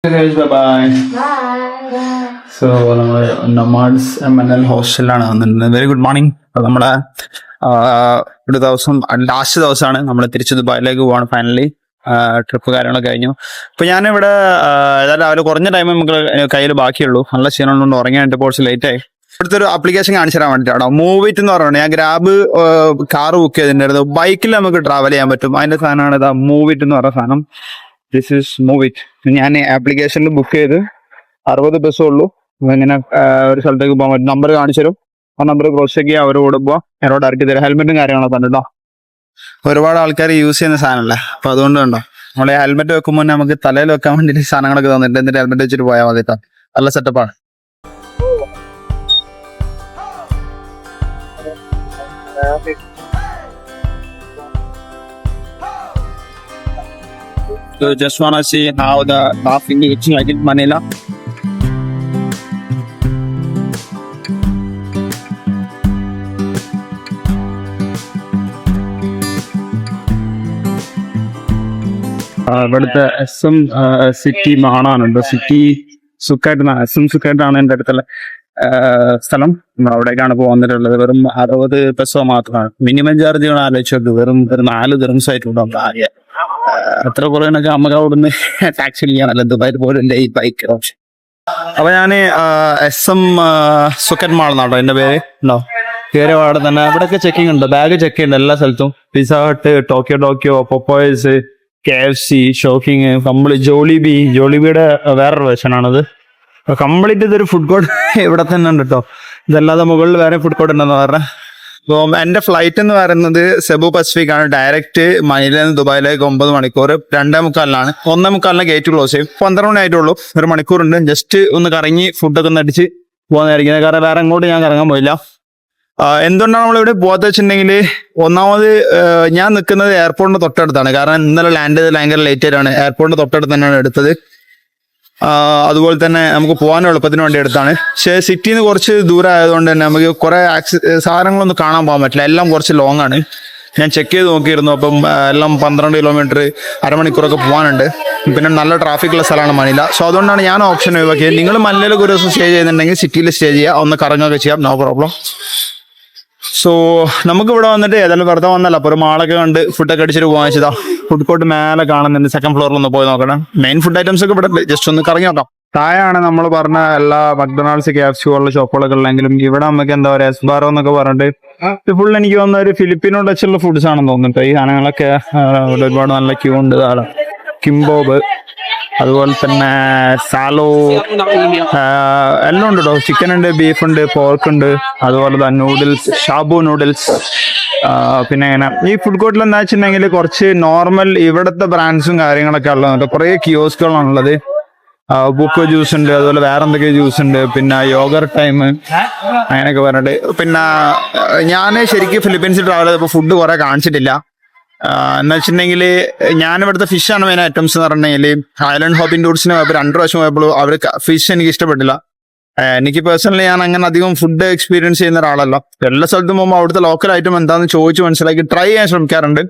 Guys, bye bye. So നമ്മൾ nomads MNL ഹോസ്റ്റലിലാണ് വന്നിരുന്നത്. Very good morning. നമ്മുടെ ഒരു ദിവസം ലാസ്റ്റ് ദിവസമാണ്. നമ്മൾ തിരിച്ച് ദുബായിലേക്ക് പോവാണ്. ഫൈനലി ട്രിപ്പ് കാര്യങ്ങളൊക്കെ കഴിഞ്ഞു. അപ്പൊ ഞാനിവിടെ ഏതായാലും രാവിലെ കുറഞ്ഞ ടൈം നമുക്ക് കയ്യിൽ ബാക്കിയുള്ളൂ. നല്ല ക്ഷീണമുണ്ട്, ഉറങ്ങാനായിട്ട് കുറച്ച് ലേറ്റ് ആയി. ഇവിടുത്തെ ഒരു ആപ്ലിക്കേഷൻ കാണിച്ചു തരാൻ വേണ്ടിയിട്ടാണോ, മൂവിറ്റ് എന്ന് പറയുന്നത്. ഞാൻ ഗ്രാബ് കാർ ബുക്ക് ചെയ്തിട്ടുണ്ടായിരുന്നു. ബൈക്കിൽ നമുക്ക് ട്രാവൽ ചെയ്യാൻ പറ്റും. അതിന്റെ സാധനമാണ് ഇതാ മൂവിറ്റ് എന്ന് പറയുന്ന സാധനം. This is Moovit. ഞാൻ ആപ്ലിക്കേഷനിൽ ബുക്ക് ചെയ്ത് 60 ബസ്സേ ഉള്ളൂ. ഇങ്ങനെ ഒരു സ്ഥലത്തേക്ക് പോകാൻ പറ്റും. നമ്പർ കാണിച്ചു തരും. ആ നമ്പർ ക്രോസ് ചെക്ക് ചെയ്യുക, അവരോട് പോവാം, എന്നോട് ഇറക്കി തരാം. ഹെൽമെറ്റും കാര്യങ്ങളൊക്കെ പറഞ്ഞിട്ടോ. ഒരുപാട് ആൾക്കാർ യൂസ് ചെയ്യുന്ന സാധനമല്ലേ, അപ്പൊ അതുകൊണ്ട് കണ്ടോ നമ്മളെ ഹെൽമെറ്റ് വെക്കുമ്പോൾ നമുക്ക് തലയിൽ വെക്കാൻ വേണ്ടിയിട്ട് സാധനങ്ങളൊക്കെ തന്നിട്ട് എന്നിട്ട് ഹെൽമെറ്റ് വെച്ചിട്ട് പോയാൽ മതി കേട്ടോ. നല്ല സെറ്റപ്പാണ്. So just wanna see how the traffic is like in Manila. ഇവിടുത്തെ SM സിറ്റി മാണാനുണ്ട്. സിറ്റി സുഖായിട്ടാണ്, SM സുഖായിട്ടാണ് എൻ്റെ അടുത്തുള്ള സ്ഥലം. അവിടേക്കാണ് പോകുന്നിട്ടുള്ളത്. വെറും 60 പെസോ മാത്രമാണ് മിനിമം ചാർജ്. ആലോചിച്ചോക്ക്, വെറും ഒരു 4 ദിർഹംസ് ആയിട്ടുണ്ടാവും ആകെ. അത്ര കുറേനൊക്കെ നമുക്ക് അവിടുന്ന് ടാക്സി ചെയ്യാനല്ല ദുബായിൽ പോലും ഈ ബൈക്ക് ഓപ്ഷൻ. അപ്പൊ ഞാൻ SM സുക്കറ്റ് മാൾ എന്നാട്ടോ എന്റെ പേര്. ഉണ്ടോ കയറിയ പാടെ തന്നെ ഇവിടെയൊക്കെ ചെക്കിംഗ് ഉണ്ട്, ബാഗ് ചെക്ക് ചെയ്യുന്നുണ്ട് എല്ലാ സ്ഥലത്തും. Pizza hut, Tokyo, പൊപ്പോയ്സ്, KFC, shocking, ജോളിബിയുടെ വേറൊരു വേർഷനാണത്. കംപ്ലീറ്റ് ഇതൊരു ഫുഡ് കോർട്ട് ഇവിടെ തന്നെ ഉണ്ട് കേട്ടോ. ഇതല്ലാതെ മുകളിൽ വേറെ ഫുഡ് കോർട്ട് ഉണ്ടെന്ന് പറഞ്ഞാൽ. അപ്പോൾ എൻ്റെ ഫ്ലൈറ്റ് എന്ന് പറയുന്നത് സെബു പസഫിക് ആണ്. ഡയറക്റ്റ് മനിലയിൽ നിന്ന് ദുബായിലേക്ക് 9 മണിക്കൂർ 2:45 1:45 ഗേറ്റ് ക്ലോസ് ചെയ്യും. 12 മണി ആയിട്ടുള്ളൂ. ഒരു മണിക്കൂറുണ്ട്. ജസ്റ്റ് ഒന്ന് കറങ്ങി ഫുഡൊക്കെ ഒന്ന് അടിച്ച് പോകുന്നതായിരിക്കും. കാരണം വേറെ അങ്ങോട്ട് ഞാൻ കറങ്ങാൻ പോയില്ല. എന്തുകൊണ്ടാണ് നമ്മളിവിടെ പോകാത്ത വെച്ചിട്ടുണ്ടെങ്കിൽ, ഒന്നാമത് ഞാൻ നിൽക്കുന്നത് എയർപോർട്ടിന്റെ തൊട്ടടുത്താണ്. കാരണം ഇന്നലെ ലാൻഡ് ചെയ്ത് ഭയങ്കര ലേറ്റ് ആയിട്ടാണ്. എയർപോർട്ടിന്റെ തൊട്ടടുത്ത് തന്നെയാണ് എടുത്തത്. അതുപോലെ തന്നെ നമുക്ക് പോകാൻ എളുപ്പത്തിന് വേണ്ടി എടുത്താണ്. പക്ഷേ സിറ്റിയിൽ നിന്ന് കുറച്ച് ദൂരം ആയതുകൊണ്ട് തന്നെ നമുക്ക് കുറെ സാധനങ്ങളൊന്നും കാണാൻ പോകാൻ പറ്റില്ല. എല്ലാം കുറച്ച് ലോങ് ആണ്. ഞാൻ ചെക്ക് ചെയ്ത് നോക്കിയിരുന്നു. അപ്പം എല്ലാം 12 കിലോമീറ്റർ അരമണിക്കൂറൊക്കെ പോകാനുണ്ട്. പിന്നെ നല്ല ട്രാഫിക്കുള്ള സ്ഥലമാണ് മനില. സോ അതുകൊണ്ടാണ് ഞാൻ ഓപ്ഷൻ ഒഴിവാക്കിയത്. നിങ്ങൾ മനിലയിലേക്ക് ഒരു ദിവസം സ്റ്റേ ചെയ്യുന്നുണ്ടെങ്കിൽ സിറ്റിയിൽ സ്റ്റേ ചെയ്യുക, ഒന്ന് കറങ്ങുകയൊക്കെ ചെയ്യാം, നോ പ്രോബ്ലം. സോ നമുക്ക് ഇവിടെ വന്നിട്ട് ഏതായാലും വെറുതെ വന്നല്ല, അപ്പോൾ ഒരു മാളൊക്കെ കണ്ട് ഫുഡൊക്കെ അടിച്ചിട്ട് പോകാൻ വെച്ചതാ. ഫുഡ് കോർട്ട് മേലെ കാണുന്നുണ്ട്. സെക്കൻഡ് ഫ്ലോറിൽ ഒന്ന് പോയി നോക്കണം. മെയിൻ ഫുഡ് ഐറ്റംസ് ഒക്കെ ഇവിടെ ജസ്റ്റ് ഒന്ന് കറങ്ങി നോക്കാം. താഴെയാണ് നമ്മൾ പറഞ്ഞ എല്ലാ മക്ഡൊണാൾഡ്സ്, KFC പോലുള്ള ഷോപ്പുകളൊക്കെ ഉള്ളെങ്കിലും ഇവിടെ നമുക്ക് എന്താ പറയുക, എസ്ബാറോ എന്നൊക്കെ പറഞ്ഞിട്ട് ഫുൾ എനിക്ക് തോന്നുന്ന ഒരു ഫിലിപ്പിനോ ടച്ചുള്ള ഫുഡ്സ് ആണെന്ന് തോന്നുന്നുണ്ട്. ഈ സാധനങ്ങളൊക്കെ ഇവിടെ ഒരുപാട് നല്ല ക്യൂ ഉണ്ട്. താഴെ കിംബോബ്, അതുപോലെ തന്നെ സാലോ, എല്ലാം ഉണ്ട് കേട്ടോ. ചിക്കൻ ഉണ്ട്, ബീഫ് ഉണ്ട്, പോർക്ക് ഉണ്ട്, അതുപോലെ തന്നെ നൂഡിൽസ്, ഷാബു നൂഡിൽസ്. പിന്നെ എങ്ങനെ ഈ ഫുഡ് കോർട്ടിൽ എന്താ വെച്ചിട്ടുണ്ടെങ്കിൽ കുറച്ച് നോർമൽ ഇവിടുത്തെ ബ്രാൻഡ്സും കാര്യങ്ങളൊക്കെ ഉള്ളത്. കുറേ കിയോസ്കുകളാണുള്ളത്. ബുക്കോ ജ്യൂസ് ഉണ്ട്, അതുപോലെ വേറെ എന്തൊക്കെയോ ജ്യൂസ് ഉണ്ട്, പിന്നെ യോഗർ ടൈം അങ്ങനെയൊക്കെ പറഞ്ഞിട്ട്. പിന്നെ ഞാൻ ശരിക്കും ഫിലിപ്പീൻസിൽ ട്രാവൽ ചെയ്തപ്പോൾ ഫുഡ് കുറെ കാണിച്ചിട്ടില്ല. എന്ന് വെച്ചിട്ടുണ്ടെങ്കിൽ ഞാനിവിടുത്തെ ഫിഷാണ് മെയിൻ ഐറ്റംസ് എന്ന് പറഞ്ഞിട്ടുണ്ടെങ്കിൽ. ഐലൻഡ് ഹോപ്പിംഗ് ടൂറിസ്റ്റിന് പോയപ്പോൾ 2 പ്രാവശ്യം പോയപ്പോൾ അവർ ഫിഷ് എനിക്ക് ഇഷ്ടപ്പെട്ടില്ല. എനിക്ക് പേഴ്സണലി ഞാൻ അങ്ങനെ അധികം ഫുഡ് എക്സ്പീരിയൻസ് ചെയ്യുന്ന ഒരാളല്ല. എല്ലാ സ്ഥലത്തും പോകുമ്പോൾ അവിടുത്തെ ലോക്കൽ ഐറ്റം എന്താണെന്ന് ചോദിച്ച് മനസ്സിലാക്കി ട്രൈ ചെയ്യാൻ ശ്രമിക്കാറുണ്ട്.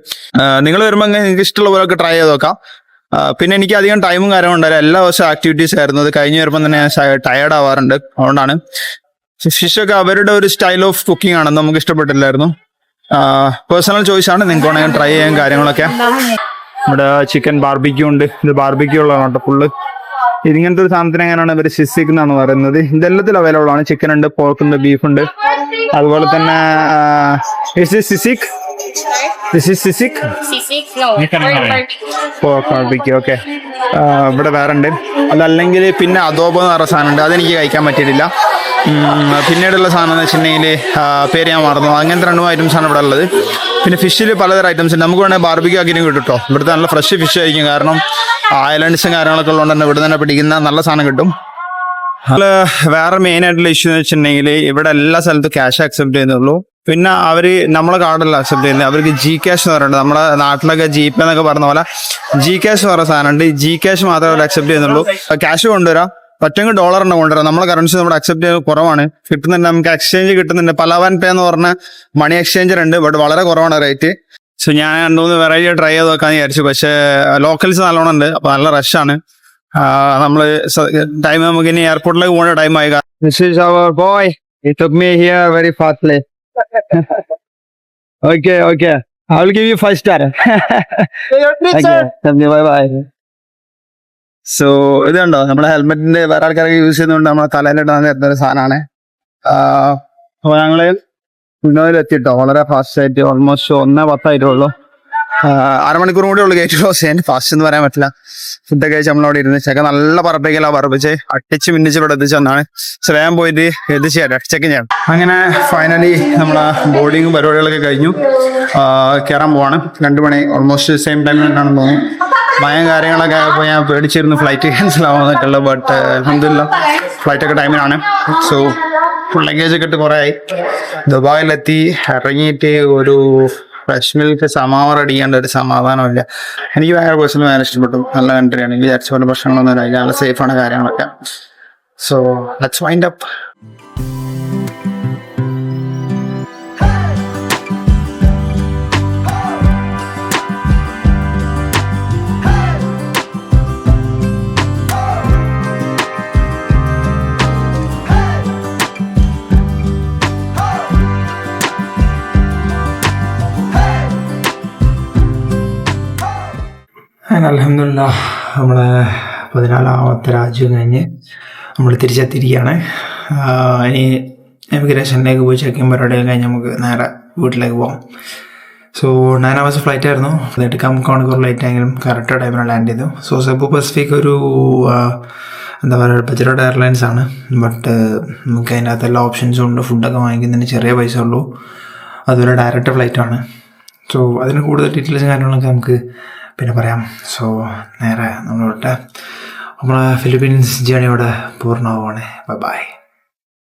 നിങ്ങൾ വരുമ്പോൾ നിങ്ങൾക്ക് ഇഷ്ടമുള്ള പോലൊക്കെ ട്രൈ ചെയ്ത് നോക്കാം. പിന്നെ എനിക്ക് അധികം ടൈമും കാര്യവും ഉണ്ടായില്ല. എല്ലാ ദിവസവും ആക്ടിവിറ്റീസ് ആയിരുന്നു. അത് കഴിഞ്ഞ് വരുമ്പോൾ തന്നെ ഞാൻ ടയേർഡ് ആവാറുണ്ട്. അതുകൊണ്ടാണ് ഫിഷൊക്കെ അവരുടെ ഒരു സ്റ്റൈൽ ഓഫ് കുക്കിംഗ് ആണെന്ന് നമുക്ക് ഇഷ്ടപ്പെട്ടില്ലായിരുന്നു. പേഴ്സണൽ ചോയ്സ് ആണ്. നിങ്ങൾക്ക് വേണമെങ്കിൽ ട്രൈ ചെയ്യാൻ കാര്യങ്ങളൊക്കെ. ഇവിടെ ചിക്കൻ ബാർബിക്യൂ ഉണ്ട്. ഇത് ബാർബിക്യൂ ഉള്ളതാണ് കേട്ടോ ഫുള്ള്. ഇതിങ്ങനത്തെ ഒരു സാധനത്തിന് എങ്ങനെയാണ് ഇവർ സിസിക് എന്നാണ് പറയുന്നത്. ഇതെല്ലാത്തിൽ അവൈലബിൾ ആണ്. ചിക്കൻ ഉണ്ട്, പോർക്ക് ഉണ്ട്, ബീഫ് ഉണ്ട്. അതുപോലെ തന്നെ ഓക്കെ. ഇവിടെ വേറെ ഉണ്ട്. അതല്ലെങ്കിൽ പിന്നെ അദോബോ എന്ന് പറഞ്ഞ സാധനം ഉണ്ട്. അതെനിക്ക് കഴിക്കാൻ പറ്റിയിട്ടില്ല. പിന്നീടുള്ള സാധനം എന്ന് വെച്ചിട്ടുണ്ടെങ്കിൽ പേര് ഞാൻ മറന്നു. അങ്ങനത്തെ 2 ഐറ്റംസ് ആണ് ഇവിടെ ഉള്ളത്. പിന്നെ ഫിഷിൽ പലതരം ഐറ്റംസ് ഉണ്ട്. നമുക്ക് വേണമെങ്കിൽ ബാർബിക്യൂ ആക്കിയും കിട്ടും കേട്ടോ. ഇവിടുത്തെ നല്ല ഫ്രഷ് ഫിഷ് ആയിരിക്കും. കാരണം ഐലൻഡ്സും കാര്യങ്ങളൊക്കെ ഉള്ളതുകൊണ്ട് തന്നെ ഇവിടെ തന്നെ പിടിക്കുന്ന നല്ല സാധനം കിട്ടും. വേറെ മെയിൻ ആയിട്ടുള്ള ഇഷ്യൂ എന്ന് വെച്ചിട്ടുണ്ടെങ്കിൽ ഇവിടെ എല്ലാ സ്ഥലത്തും ക്യാഷ് അക്സെപ്റ്റ് ചെയ്യുന്നുള്ളൂ. പിന്നെ അവര് നമ്മളെ കാർഡല്ല അക്സെപ്റ്റ് ചെയ്യുന്നത്. അവർക്ക് Gcash എന്ന് പറയുന്നത്, നമ്മുടെ നാട്ടിലൊക്കെ GPay എന്നൊക്കെ പറഞ്ഞ പോലെ Gcash എന്ന് പറയുന്ന സാധനമുണ്ട്. Gcash മാത്രമേ അവർ അക്സെപ്റ്റ് ചെയ്യുന്നുള്ളൂ. ക്യാഷ് കൊണ്ടുവരാം, പറ്റുമെങ്കിൽ ഡോളർ തന്നെ കൊണ്ടുവരാം. നമ്മളെ കറൻസി നമ്മുടെ അക്സെപ്റ്റ് ചെയ്യുന്നത് കുറവാണ്. കിട്ടുന്നുണ്ട്, നമുക്ക് എക്സ്ചേഞ്ച് കിട്ടുന്നുണ്ട്. പലാവാൻ പേ എന്ന് പറഞ്ഞ മണി എക്സ്ചേഞ്ചർ ഉണ്ട്, ബട്ട് വളരെ കുറവാണ് റേറ്റ്. സോ ഞാൻ 2-3 വെറൈറ്റി ട്രൈ ചെയ്ത് നോക്കാന്ന് വിചാരിച്ചു. പക്ഷേ ലോക്കൽസ് നല്ലോണം ഉണ്ട്, അപ്പൊ നല്ല റഷാണ്. നമ്മള് ടൈം നമുക്ക് ഇനി എയർപോർട്ടിലേക്ക് പോകേണ്ട ടൈമായി. This is our boy. He took me here very fastly. Okay. I will give you 5 star. Okay. Bye bye. So ഇത് കണ്ടോ, നമ്മുടെ ഹെൽമെറ്റിന്റെ വേറെ ആൾക്കാരൊക്കെ യൂസ് ചെയ്യുന്നതുകൊണ്ട് നമ്മളെ തലയിലിടാൻ തരുന്ന ഒരു സാധനമാണ്. അപ്പൊ ഞങ്ങള് എത്തിട്ടോ വളരെ ഫാസ്റ്റ് ആയിട്ട്, ഓൾമോസ്റ്റ് 1:10 അരമണിക്കൂർ കൂടി ഉള്ളു ഗേറ്റ് ക്ലോസ് ചെയ്യാൻ. ഫാസ്റ്റ് എന്ന് പറയാൻ പറ്റില്ല. ഫുഡൊക്കെ കഴിച്ച് നമ്മളവിടെ ഇരുന്ന് ചെക്ക നല്ല പറപ്പിച്ച് അട്ടിച്ച് മിന്നിച്ച് ഇവിടെ എത്തിച്ചെന്നാണ്. സോ വേഗം പോയിട്ട് ഇത് ചെയ്യാം, ചെക്ക് ചെയ്യാം. അങ്ങനെ ഫൈനലി നമ്മളെ ബോർഡിങ്ങും പരിപാടികളൊക്കെ കഴിഞ്ഞു. കയറാൻ പോവാണ്. 2 മണി ഓൾമോസ്റ്റ് സെയിം ടൈമിൽ തന്നെയാണെന്ന് തോന്നുന്നു. ഭയം കാര്യങ്ങളൊക്കെ ആയപ്പോൾ ഞാൻ പേടിച്ചിരുന്നു ഫ്ലൈറ്റ് ക്യാൻസൽ ആവാന്നൊക്കെയുള്ളത്. ബട്ട് അൽഹംദുലില്ലാ ഫ്ലൈറ്റൊക്കെ ടൈമിനാണ്. സോ ഫുൾ ലഗേജ് ഒക്കെ ഇട്ട് കുറേ ആയി. ദുബായിലെത്തി ഇറങ്ങിയിട്ട് ഒരു ഫ്രഷ് മിൽക്ക് സമാവർ അടിക്കേണ്ട ഒരു സമാധാനമില്ല. എനിക്ക് ഭയങ്കര പേഴ്സണൽ ഭയങ്കര ഇഷ്ടപ്പെട്ടു. നല്ല കൺട്രിയാണ്. എനിക്ക് വിചാരിച്ച പോലെ പ്രശ്നങ്ങളൊന്നും ഇല്ല. നല്ല സേഫാണ് കാര്യങ്ങളൊക്കെ. So let's wind up. അൽഹംദുലില്ലാ നമ്മളെ 14ാമത്തെ രാജ്യം കഴിഞ്ഞ് നമ്മൾ തിരിച്ചെത്തിയിരിക്കുകയാണ്. ഇനി എമിഗ്രേഷനിലേക്ക് പോയി ചെക്കിങ് പരിപാടിയൊക്കെ കഴിഞ്ഞ് നമുക്ക് നേരെ വീട്ടിലേക്ക് പോകാം. സോ 9 hours ഫ്ലൈറ്റ് ആയിരുന്നു. 8 മണിക്കൂർ ലേറ്റ് ആയെങ്കിലും കറക്റ്റ് ടൈമിൽ ലാൻഡ് ചെയ്തു. സോ സെബു പസഫിക് ഒരു എന്താ പറയുക ബജറ്റ് എയർലൈൻസ് ആണ്. ബട്ട് നമുക്ക് അതിൻ്റെ അകത്ത് എല്ലാ ഓപ്ഷൻസും ഉണ്ട്. ഫുഡൊക്കെ വാങ്ങിക്കുന്നതിന് ചെറിയ പൈസ ഉള്ളൂ. അതുപോലെ ഡയറക്റ്റ് ഫ്ലൈറ്റാണ്. സോ അതിന് കൂടുതൽ ഡീറ്റെയിൽസും കാര്യങ്ങളൊക്കെ നമുക്ക് പിന്നെ പറയാം. സോ നേരെ നമ്മളെ ഫിലിപ്പീൻസ് ജേണി ഇവിടെ പൂർണ്ണമാവുകയാണ്. ബൈ.